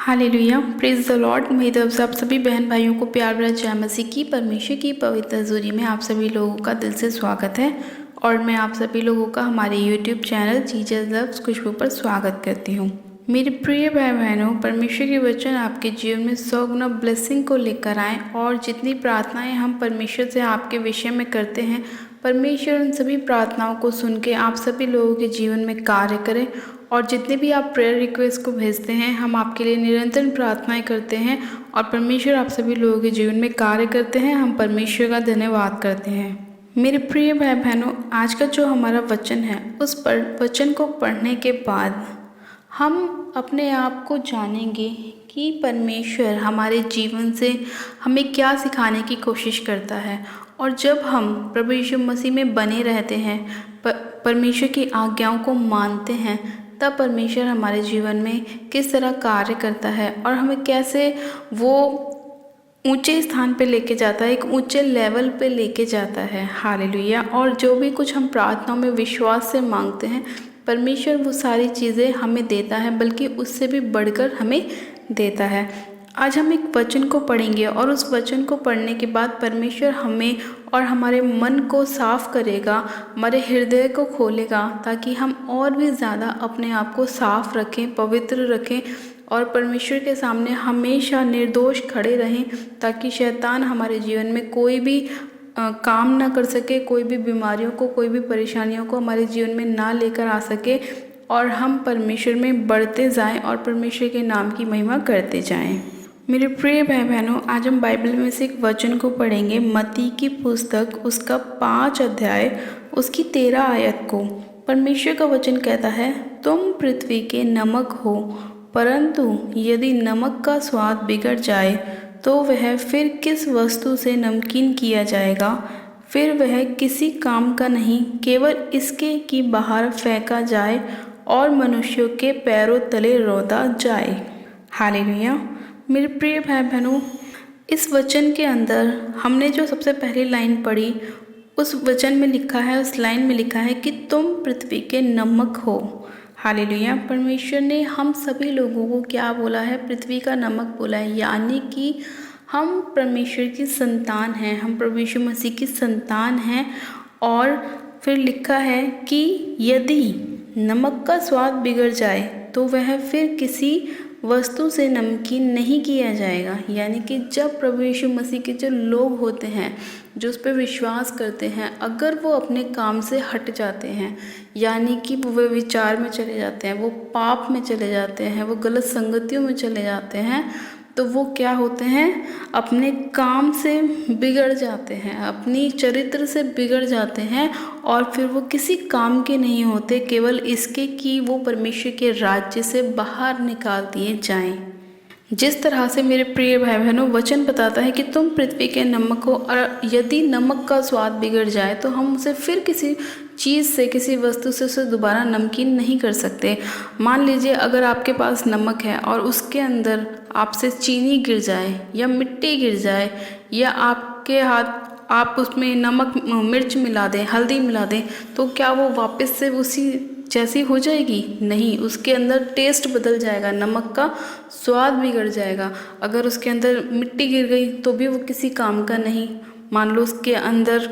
Hallelujah, praise the Lord. मेरी तरफ से आप सभी बहन भाइयों को प्यार भरा जय मसीह की परमेश्वर की पवित्र हजूरी में आप सभी लोगों का दिल से स्वागत है। और मैं आप सभी लोगों का हमारे यूट्यूब चैनल जीसस लव्स खुशबू पर स्वागत करती हूँ। मेरे प्रिय भाई बहनों, परमेश्वर के वचन आपके जीवन में 100 गुना ब्लेसिंग को लेकर आएँ। और जितनी प्रार्थनाएं हम परमेश्वर से आपके विषय में करते हैं, परमेश्वर उन सभी प्रार्थनाओं को सुन के आप सभी लोगों के जीवन में कार्य करें। और जितने भी आप प्रेयर रिक्वेस्ट को भेजते हैं, हम आपके लिए निरंतर प्रार्थनाएं करते हैं और परमेश्वर आप सभी लोगों के जीवन में कार्य करते हैं। हम परमेश्वर का धन्यवाद करते हैं। मेरे प्रिय भाई बहनों, आज का जो हमारा वचन है, उस पर वचन को पढ़ने के बाद हम अपने आप को जानेंगे कि परमेश्वर हमारे जीवन से हमें क्या सिखाने की कोशिश करता है। और जब हम प्रभु यीशु मसीह में बने रहते हैं, परमेश्वर की आज्ञाओं को मानते हैं, तब परमेश्वर हमारे जीवन में किस तरह कार्य करता है और हमें कैसे वो ऊंचे स्थान पे लेके जाता है, एक ऊंचे लेवल पे लेके जाता है। हालेलुया। और जो भी कुछ हम प्रार्थनाओं में विश्वास से मांगते हैं, परमेश्वर वो सारी चीज़ें हमें देता है, बल्कि उससे भी बढ़कर हमें देता है। आज हम एक वचन को पढ़ेंगे और उस वचन को पढ़ने के बाद परमेश्वर हमें और हमारे मन को साफ करेगा, हमारे हृदय को खोलेगा, ताकि हम और भी ज़्यादा अपने आप को साफ रखें, पवित्र रखें और परमेश्वर के सामने हमेशा निर्दोष खड़े रहें, ताकि शैतान हमारे जीवन में कोई भी काम ना कर सके, कोई भी बीमारियों को, कोई भी परेशानियों को हमारे जीवन में ना लेकर आ सके और हम परमेश्वर में बढ़ते जाएं और परमेश्वर के नाम की महिमा करते जाएं। मेरे प्रिय भाई बहनों, आज हम बाइबल में से एक वचन को पढ़ेंगे, मत्ती की पुस्तक उसका 5 अध्याय उसकी 13 आयत को। परमेश्वर का वचन कहता है, तुम पृथ्वी के नमक हो, परंतु यदि नमक का स्वाद बिगड़ जाए तो वह फिर किस वस्तु से नमकीन किया जाएगा? फिर वह किसी काम का नहीं, केवल इसके कि बाहर फेंका जाए और मनुष्यों के पैरों तले रौंदा जाए। हालेलुया। मेरे प्रिय भाई बहनों, इस वचन के अंदर हमने जो सबसे पहली लाइन पढ़ी, उस वचन में लिखा है, उस लाइन में लिखा है कि तुम पृथ्वी के नमक हो। हालेलुया। परमेश्वर ने हम सभी लोगों को क्या बोला है? पृथ्वी का नमक बोला है, यानी कि हम परमेश्वर की संतान हैं, हम प्रभु यीशु मसीह की संतान हैं। और फिर लिखा है कि यदि नमक का स्वाद बिगड़ जाए तो वह फिर किसी वस्तु से नमकीन नहीं किया जाएगा। यानी कि जब प्रभु यीशु मसीह के जो लोग होते हैं, जो उस पर विश्वास करते हैं, अगर वो अपने काम से हट जाते हैं, यानी कि वो विचार में चले जाते हैं, वो पाप में चले जाते हैं, वो गलत संगतियों में चले जाते हैं, तो वो क्या होते हैं? अपने काम से बिगड़ जाते हैं, अपनी चरित्र से बिगड़ जाते हैं और फिर वो किसी काम के नहीं होते, केवल इसके कि वो परमेश्वर के राज्य से बाहर निकाल दिए जाएं। जिस तरह से मेरे प्रिय भाई बहनों, वचन बताता है कि तुम पृथ्वी के नमक हो, और यदि नमक का स्वाद बिगड़ जाए तो हम उसे फिर किसी चीज़ से, किसी वस्तु से उसे दोबारा नमकीन नहीं कर सकते। मान लीजिए अगर आपके पास नमक है और उसके अंदर आपसे चीनी गिर जाए या मिट्टी गिर जाए, या आपके हाथ आप उसमें नमक मिर्च मिला दें, हल्दी मिला दें, तो क्या वो वापस से उसी जैसी हो जाएगी? नहीं, उसके अंदर टेस्ट बदल जाएगा, नमक का स्वाद बिगड़ जाएगा। अगर उसके अंदर मिट्टी गिर गई तो भी वो किसी काम का नहीं। मान लो उसके अंदर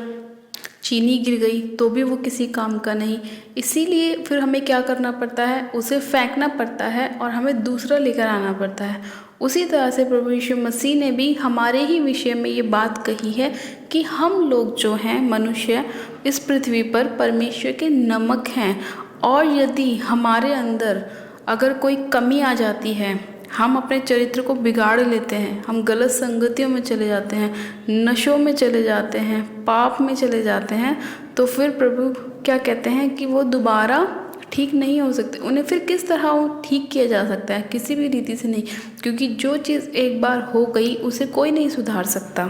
चीनी गिर गई तो भी वो किसी काम का नहीं। इसीलिए फिर हमें क्या करना पड़ता है? उसे फेंकना पड़ता है और हमें दूसरा लेकर आना पड़ता है। उसी तरह से प्रभु यीशु मसीह ने भी हमारे ही विषय में ये बात कही है कि हम लोग जो हैं, मनुष्य, इस पृथ्वी पर परमेश्वर के नमक हैं। और यदि हमारे अंदर अगर कोई कमी आ जाती है, हम अपने चरित्र को बिगाड़ लेते हैं, हम गलत संगतियों में चले जाते हैं, नशों में चले जाते हैं, पाप में चले जाते हैं, तो फिर प्रभु क्या कहते हैं कि वो दोबारा ठीक नहीं हो सकते। उन्हें फिर किस तरह वो ठीक किया जा सकता है? किसी भी रीति से नहीं, क्योंकि जो चीज़ एक बार हो गई उसे कोई नहीं सुधार सकता।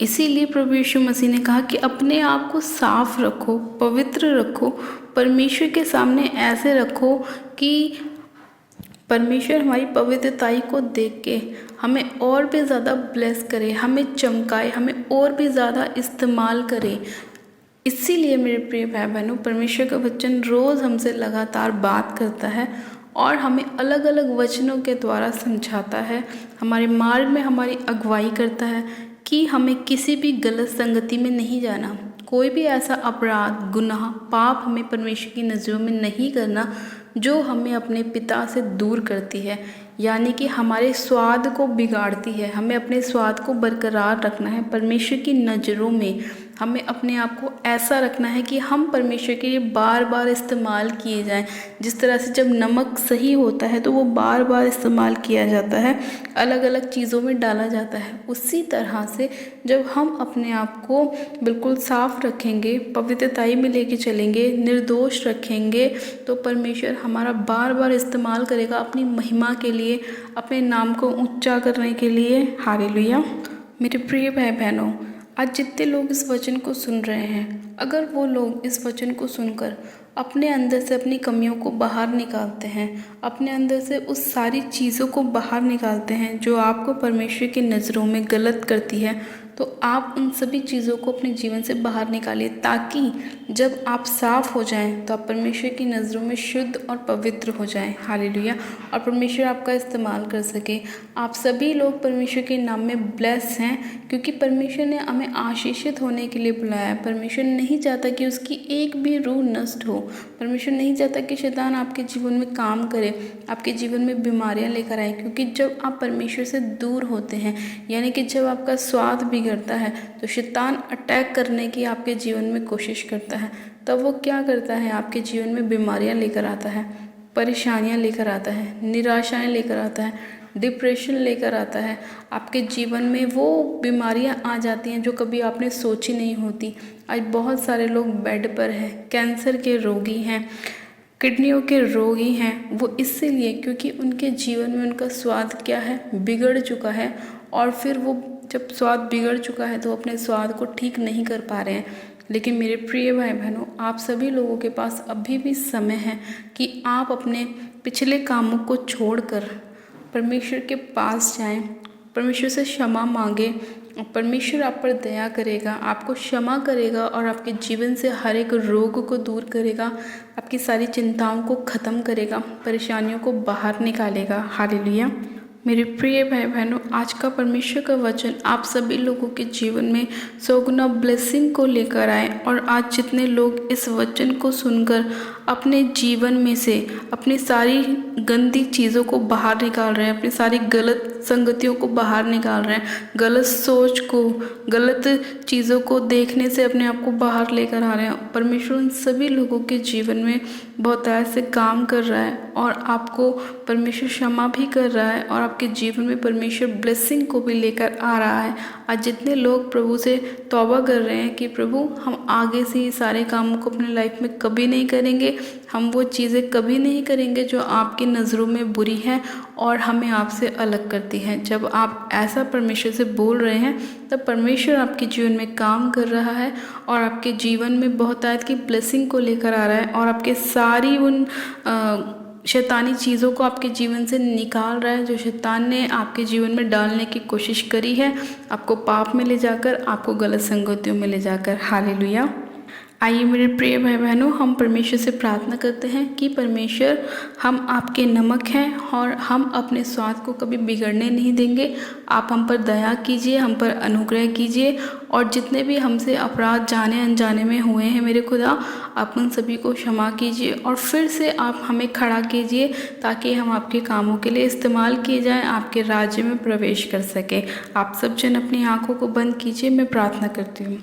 इसीलिए प्रभु यीशु मसीह ने कहा कि अपने आप को साफ रखो, पवित्र रखो, परमेश्वर के सामने ऐसे रखो कि परमेश्वर हमारी पवित्रताई को देख के हमें और भी ज़्यादा ब्लेस करे, हमें चमकाए, हमें और भी ज़्यादा इस्तेमाल करे। इसीलिए मेरे प्रिय भाई बहनों, परमेश्वर का वचन रोज़ हमसे लगातार बात करता है और हमें अलग अलग वचनों के द्वारा समझाता है, हमारे मार्ग में हमारी अगुवाई करता है कि हमें किसी भी गलत संगति में नहीं जाना। कोई भी ऐसा अपराध, गुनाह, पाप हमें परमेश्वर की नज़रों में नहीं करना जो हमें अपने पिता से दूर करती है, यानी कि हमारे स्वाद को बिगाड़ती है। हमें अपने स्वाद को बरकरार रखना है। परमेश्वर की नज़रों में हमें अपने आप को ऐसा रखना है कि हम परमेश्वर के लिए बार बार इस्तेमाल किए जाएं। जिस तरह से जब नमक सही होता है तो वो बार बार इस्तेमाल किया जाता है, अलग अलग चीज़ों में डाला जाता है, उसी तरह से जब हम अपने आप को बिल्कुल साफ रखेंगे, पवित्रताई में लेके चलेंगे, निर्दोष रखेंगे, तो परमेश्वर हमारा बार बार इस्तेमाल करेगा अपनी महिमा के लिए, अपने नाम को ऊंचा करने के लिए। हालेलुया। मेरे प्रिय भाई बहनों, आज जितने लोग इस वचन को सुन रहे हैं, अगर वो लोग इस वचन को सुनकर अपने अंदर से अपनी कमियों को बाहर निकालते हैं, अपने अंदर से उस सारी चीज़ों को बाहर निकालते हैं जो आपको परमेश्वर की नज़रों में गलत करती है, तो आप उन सभी चीज़ों को अपने जीवन से बाहर निकालिए, ताकि जब आप साफ़ हो जाएं तो आप परमेश्वर की नज़रों में शुद्ध और पवित्र हो जाएं। हालेलुया। और परमेश्वर आपका इस्तेमाल कर सके। आप सभी लोग परमेश्वर के नाम में ब्लेस हैं, क्योंकि परमेश्वर ने हमें आशीषित होने के लिए बुलाया है। परमेश्वर नहीं चाहता कि उसकी एक भी रूह नष्ट हो। परमेश्वर नहीं चाहता कि शैतान आपके जीवन में काम करे, आपके जीवन में बीमारियां लेकर आए, क्योंकि जब आप परमेश्वर से दूर होते हैं, यानी कि जब आपका स्वाद बिगड़ता है, तो शैतान अटैक करने की आपके जीवन में कोशिश करता है। तब वो क्या करता है? आपके जीवन में बीमारियां लेकर आता है, परेशानियां लेकर आता है, निराशाएं लेकर आता है, डिप्रेशन लेकर आता है। आपके जीवन में वो बीमारियां आ जाती हैं जो कभी आपने सोची नहीं होती। आज बहुत सारे लोग बेड पर हैं, कैंसर के रोगी हैं, किडनियों के रोगी हैं। वो इसलिए क्योंकि उनके जीवन में उनका स्वाद क्या है? बिगड़ चुका है। और फिर वो जब स्वाद बिगड़ चुका है तो अपने स्वाद को ठीक नहीं कर पा रहे हैं। लेकिन मेरे प्रिय भाई बहनों, आप सभी लोगों के पास अभी भी समय है कि आप अपने पिछले कामों को छोड़कर परमेश्वर के पास जाएं, परमेश्वर से क्षमा मांगे। परमेश्वर आप पर दया करेगा, आपको क्षमा करेगा और आपके जीवन से हर एक रोग को दूर करेगा, आपकी सारी चिंताओं को ख़त्म करेगा, परेशानियों को बाहर निकालेगा। हालेलुया। मेरे प्रिय भाई बहनों, आज का परमेश्वर का वचन आप सभी लोगों के जीवन में 100 गुना ब्लेसिंग को लेकर आए। और आज जितने लोग इस वचन को सुनकर अपने जीवन में से अपनी सारी गंदी चीज़ों को बाहर निकाल रहे हैं, अपनी सारी गलत संगतियों को बाहर निकाल रहे हैं, गलत सोच को, गलत चीज़ों को देखने से अपने आप को बाहर लेकर आ रहे हैं, परमेश्वर उन सभी लोगों के जीवन में बहुत ऐसे काम कर रहा है और आपको परमेश्वर क्षमा भी कर रहा है और आपके जीवन में परमेश्वर ब्लेसिंग को भी लेकर आ रहा है। आज जितने लोग प्रभु से तौबा कर रहे हैं कि प्रभु हम आगे से ये सारे कामों को अपने लाइफ में कभी नहीं करेंगे, हम वो चीज़ें कभी नहीं करेंगे जो आपकी नज़रों में बुरी हैं और हमें आपसे अलग करती हैं। जब आप ऐसा परमेश्वर से बोल रहे हैं तब परमेश्वर आपके जीवन में काम कर रहा है और आपके जीवन में बहुत आयत की ब्लेसिंग को लेकर आ रहा है और आपके सारी उन शैतानी चीज़ों को आपके जीवन से निकाल रहा है जो शैतान ने आपके जीवन में डालने की कोशिश करी है, आपको पाप में ले जाकर, आपको गलत संगतियों में ले जाकर। हालेलुया। आइए मेरे प्रिय भाई बहनों, हम परमेश्वर से प्रार्थना करते हैं कि परमेश्वर, हम आपके नमक हैं और हम अपने स्वाद को कभी बिगड़ने नहीं देंगे। आप हम पर दया कीजिए, हम पर अनुग्रह कीजिए और जितने भी हमसे अपराध जाने अनजाने में हुए हैं मेरे खुदा, आप उन सभी को क्षमा कीजिए और फिर से आप हमें खड़ा कीजिए ताकि हम आपके कामों के लिए इस्तेमाल किए जाएं, आपके राज्य में प्रवेश कर सके। आप सब जन अपनी आँखों को बंद कीजिए, मैं प्रार्थना करती हूँ।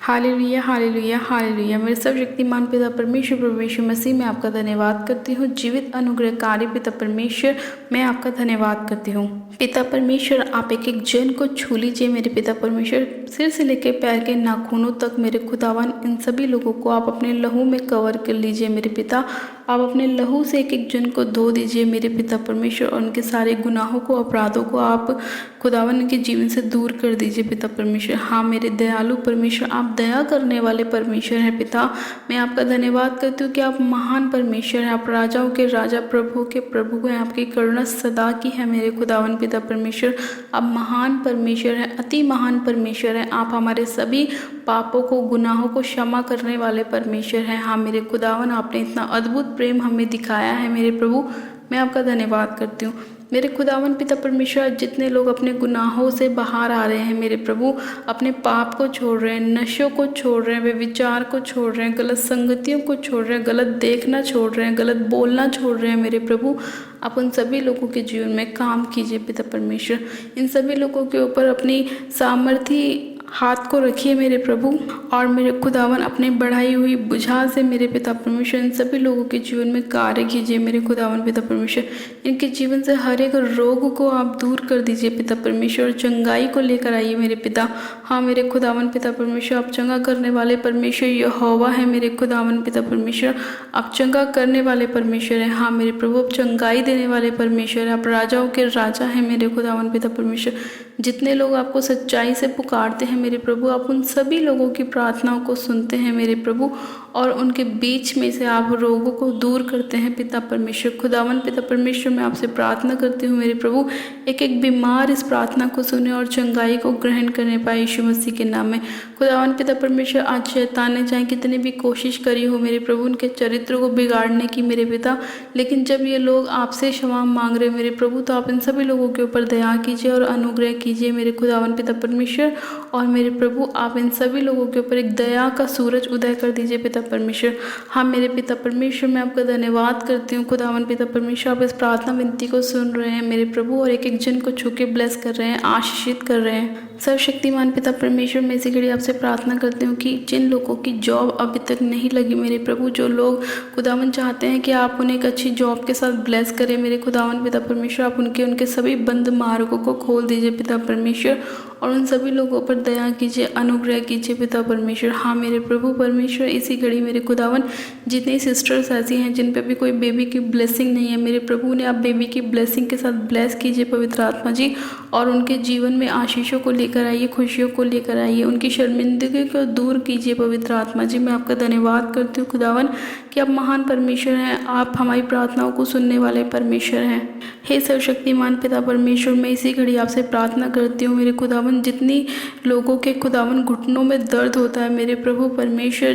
Hallelujah, hallelujah, hallelujah. मेरे सर्वशक्तिमान पिता परमेश्वर, प्रभु यीशु मसीह, मैं आपका धन्यवाद करती हूँ। जीवित अनुग्रहकारी पिता परमेश्वर, मैं आपका धन्यवाद करती हूँ। पिता परमेश्वर, आप एक एक जन को छू लीजिए मेरे पिता परमेश्वर, सिर से लेकर पैर के नाखूनों तक मेरे खुदावन, इन सभी लोगों को आप अपने लहू में कवर कर लीजिए मेरे पिता। आप अपने लहू से एक एक जन को धो दीजिए मेरे पिता परमेश्वर और उनके सारे गुनाहों को, अपराधों को आप खुदावन के जीवन से दूर कर दीजिए पिता परमेश्वर। हाँ मेरे दयालु परमेश्वर, आप दया करने वाले परमेश्वर हैं पिता। मैं आपका धन्यवाद करती हूँ कि आप महान परमेश्वर हैं, आप राजाओं के राजा, प्रभु के प्रभु हैं, आपकी करुणा सदा की है मेरे खुदावन पिता परमेश्वर। आप महान परमेश्वर हैं, अति महान परमेश्वर हैं। आप हमारे सभी पापों को, गुनाहों को क्षमा करने वाले परमेश्वर हैं। हाँ मेरे खुदावन, आपने इतना अद्भुत प्रेम हमें दिखाया है मेरे प्रभु, मैं आपका धन्यवाद करती हूँ। मेरे खुदावन पिता परमेश्वर, जितने लोग अपने गुनाहों से बाहर आ रहे हैं मेरे प्रभु, अपने पाप को छोड़ रहे हैं, नशों को छोड़ रहे हैं, वे विचार को छोड़ रहे हैं, गलत संगतियों को छोड़ रहे हैं, गलत देखना छोड़ रहे हैं, गलत बोलना छोड़ रहे हैं मेरे प्रभु, आप उन सभी लोगों के जीवन में काम कीजिए पिता परमेश्वर। इन सभी लोगों के ऊपर अपनी सामर्थ्य हाथ को रखिए मेरे प्रभु, और मेरे खुदावन अपनी बढ़ाई हुई बुझा से मेरे पिता परमेश्वर इन सभी लोगों के जीवन में कार्य कीजिए मेरे खुदावन पिता परमेश्वर। इनके जीवन से हर एक रोग को आप दूर कर दीजिए पिता परमेश्वर, और चंगाई को लेकर आइए मेरे पिता। हाँ मेरे खुदावन पिता परमेश्वर, आप चंगा करने वाले परमेश्वर यहोवा है मेरे खुदावन पिता परमेश्वर, आप चंगा करने वाले परमेश्वर हैं। हाँ मेरे प्रभु, आप चंगाई देने वाले परमेश्वर हैं, आप राजाओं के राजा हैं मेरे खुदावन पिता परमेश्वर। जितने लोग आपको सच्चाई से पुकारते हैं मेरे प्रभु, आप उन सभी लोगों की प्रार्थनाओं को सुनते हैं मेरे प्रभु, और उनके बीच में से आप रोगों को दूर करते हैं पिता परमेश्वर। खुदावन पिता परमेश्वर, मैं आपसे प्रार्थना करती हूँ मेरे प्रभु, एक एक बीमार इस प्रार्थना को सुने और चंगाई को ग्रहण करने पाए यीशु मसीह के नाम में। खुदावन पिता परमेश्वर, आज शैतान ने चाहे कितनी भी कोशिश करी हो मेरे प्रभु उनके चरित्र को बिगाड़ने की मेरे पिता, लेकिन जब ये लोग आपसे क्षमा मांग रहे मेरे प्रभु, तो आप इन सभी लोगों के ऊपर दया कीजिए और अनुग्रह कीजिए मेरे खुदावन पिता परमेश्वर। और मेरे प्रभु, आप इन सभी लोगों के ऊपर एक दया का सूरज उदय कर दीजिए पिता परमेश्वर। हाँ मेरे पिता परमेश्वर, मैं आपका धन्यवाद करती हूँ खुदावन पिता परमेश्वर, आप इस प्रार्थना विनती को सुन रहे हैं मेरे प्रभु, और एक एक जन को छू के ब्लेस कर रहे हैं, आशीषित कर रहे हैं। सर्वशक्तिमान पिता परमेश्वर, मैं इसी घड़ी आपसे प्रार्थना करती हूँ कि जिन लोगों की जॉब अभी तक नहीं लगी मेरे प्रभु, जो लोग खुदावन चाहते हैं कि आप उन्हें एक अच्छी जॉब के साथ ब्लेस करें मेरे खुदावन पिता परमेश्वर, आप उनके सभी बंद मार्गों को खोल दीजिए पिता परमेश्वर, और उन सभी लोगों पर दया कीजिए, अनुग्रह कीजिए पिता परमेश्वर। हाँ मेरे प्रभु परमेश्वर, इसी घड़ी मेरे खुदावन जितनी सिस्टर्स ऐसी हैं जिन पे भी कोई बेबी की ब्लेसिंग नहीं है मेरे प्रभु, ने आप बेबी की ब्लेसिंग के साथ ब्लेस कीजिए पवित्र आत्मा जी, और उनके जीवन में आशीषों को लेकर आइए, खुशियों को लेकर आइए, उनकी शर्मिंदगी को दूर कीजिए पवित्र आत्मा जी। मैं आपका धन्यवाद करती हूँ खुदावन कि आप महान परमेश्वर हैं, आप हमारी प्रार्थनाओं को सुनने वाले परमेश्वर हैं। हे सर्वशक्तिमान पिता परमेश्वर, मैं इसी घड़ी आपसे प्रार्थना करती हूँ मेरे खुदावन, जितनी लोगों के खुदावन घुटनों में दर्द होता है मेरे प्रभु परमेश्वर,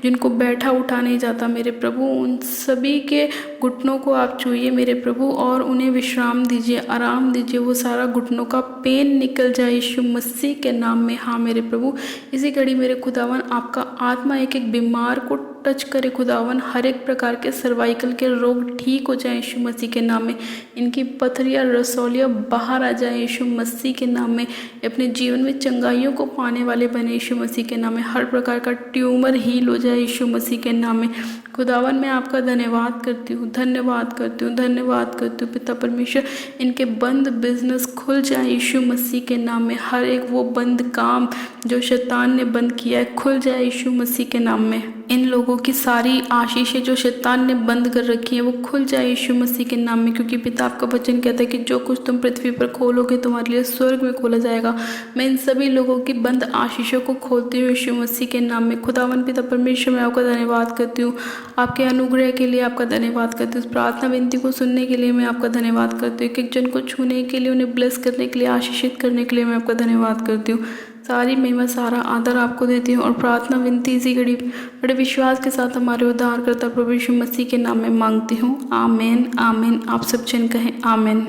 जिनको बैठा उठा नहीं जाता मेरे प्रभु, उन सभी के घुटनों को आप छूइए मेरे प्रभु, और उन्हें विश्राम दीजिए, आराम दीजिए, वो सारा घुटनों का पेन निकल जाए यीशु मसीह के नाम में। हाँ मेरे प्रभु, इसी घड़ी मेरे खुदावन आपका आत्मा एक एक बीमार को टच करे खुदावन, हर एक प्रकार के सर्वाइकल के रोग ठीक हो जाए यीशु मसीह के नाम में, इनकी पथरियाँ रसौलियाँ बाहर आ जाए यीशु मसीह के नाम में, अपने जीवन में चंगाइयों को पाने वाले बने यीशु मसीह के नाम में, हर प्रकार का ट्यूमर हील हो जाए यीशु मसीह के नाम में। खुदावन मैं आपका धन्यवाद करती हूँ, धन्यवाद करती हूँ, धन्यवाद करती हूँ पिता परमेश्वर, इनके बंद बिजनेस खुल जाए यीशु मसीह के नाम में, हर एक वो बंद काम जो शैतान ने बंद किया है खुल जाए यीशु मसीह के नाम में। इन लोगों की सारी आशीषें जो शैतान ने बंद कर रखी हैं वो खुल जाए यीशु मसीह के नाम में, क्योंकि पिता आपका वचन कहता है कि जो कुछ तुम पृथ्वी पर खोलोगे तुम्हारे लिए स्वर्ग में खोला जाएगा। मैं इन सभी लोगों की बंद आशीषों को खोलती हूँ यीशु मसीह के नाम में। खुदावन पिता परमेश्वर, मैं आपका धन्यवाद करती हूँ, आपके अनुग्रह के लिए आपका धन्यवाद करती हूँ, इस प्रार्थना विनती को सुनने के लिए मैं आपका धन्यवाद करती हूँ, एक एक जन को छूने के लिए, उन्हें ब्लेस करने के लिए, आशीषित करने के लिए मैं आपका धन्यवाद करती हूँ। सारी महिमा सारा आदर आपको देती हूँ, और प्रार्थना विनती इसी घड़ी बड़े विश्वास के साथ हमारे उद्धारकर्ता प्रभु यीशु मसीह के नाम में मांगती हूँ। आमीन आमीन। आप सब जन कहें आमीन।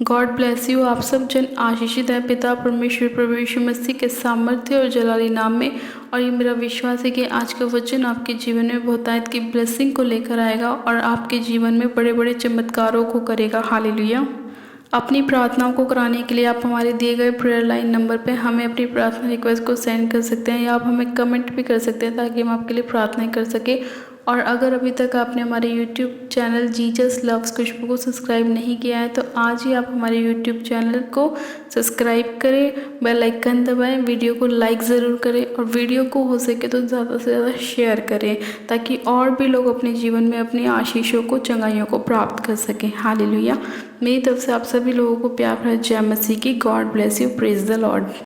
God bless you. आप सब जन आशीषित है पिता परमेश्वर प्रभु यीशु मसीह के सामर्थ्य और जलाली नाम में, और ये मेरा विश्वास है कि आज का वचन आपके जीवन में बहुतायत की ब्लेसिंग को लेकर आएगा और आपके जीवन में बड़े बड़े चमत्कारों को करेगा। हालेलुया। अपनी प्रार्थनाओं को कराने के लिए आप हमारे दिए गए प्रेयर लाइन नंबर पे हमें अपनी प्रार्थना रिक्वेस्ट को सेंड कर सकते हैं, या आप हमें कमेंट भी कर सकते हैं ताकि हम आपके लिए प्रार्थनाएं कर सकें। और अगर अभी तक आपने हमारे YouTube चैनल जीसस लव्स खुशबू को सब्सक्राइब नहीं किया है तो आज ही आप हमारे YouTube चैनल को सब्सक्राइब करें, बेल आइकन दबाएं, वीडियो को लाइक ज़रूर करें, और वीडियो को हो सके तो ज़्यादा से ज़्यादा शेयर करें ताकि और भी लोग अपने जीवन में अपनी आशीषों को, चंगाइयों को प्राप्त कर सकें। हालेलुया। मेरी तरफ से आप सभी लोगों को प्यार भरा जय मसीह की। God bless you. Praise the Lord.